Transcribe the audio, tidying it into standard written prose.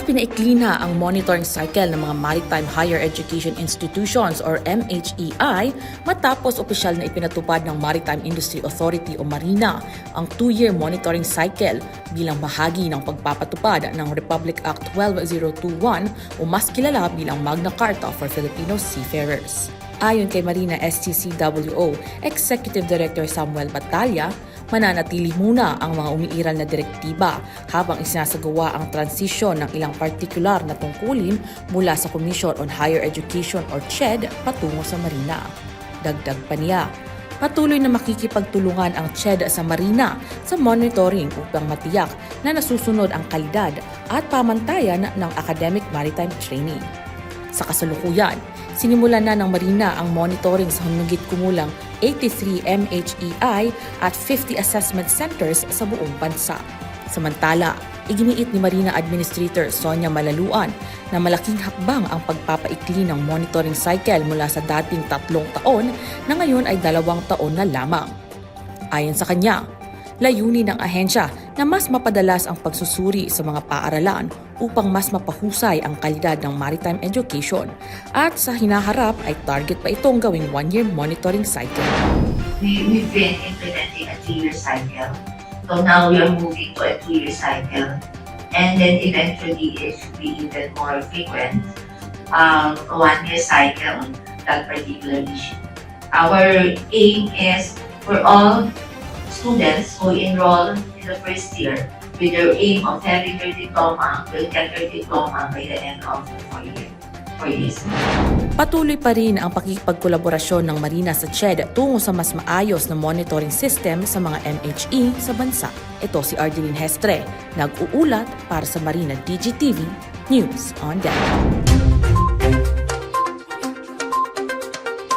Mas pinaikli na ang monitoring cycle ng mga Maritime Higher Education Institutions or MHEI matapos opisyal na ipinatupad ng Maritime Industry Authority o MARINA ang 2-year monitoring cycle bilang bahagi ng pagpapatupad ng Republic Act 12021 o mas kilala bilang Magna Carta for Filipino Seafarers. Ayon kay Marina STCWO Executive Director Samuel Batalla, mananatili muna ang mga umiiral na direktiba habang isinasagawa ang transisyon ng ilang partikular na tungkulin mula sa Commission on Higher Education or CHED patungo sa Marina. Dagdag pa niya, patuloy na makikipagtulungan ang CHED sa Marina sa monitoring upang matiyak na nasusunod ang kalidad at pamantayan ng academic maritime training. Sa kasalukuyan, sinimulan na ng Marina ang monitoring sa humigit kumulang 83 MHEI at 50 assessment centers sa buong bansa. Samantala, iginiit ni Marina Administrator Sonia Malaluan na malaking hakbang ang pagpapaikli ng monitoring cycle mula sa dating 3 taon na ngayon ay 2 taon na lamang. Ayon sa kanya, layunin ng ahensya na mas mapadalas ang pagsusuri sa mga paaralan upang mas mapahusay ang kalidad ng maritime education at sa hinaharap ay target pa itong gawing 1-year monitoring cycle. We've been implementing a 3-year cycle. So now we are moving to a 2-year cycle. And then eventually it should be even more frequent, a 1-year cycle on that particular issue. Our aim is for all students who enroll in the first year with their aim of having their diploma will get their diploma by the end of the 4 years. Patuloy pa rin ang pakikipagkolaborasyon ng Marina sa CHED tungo sa mas maayos na monitoring system sa mga MHE sa bansa. Ito si Ardeline Hestre, nag-uulat para sa Marina DGTV News on Deck.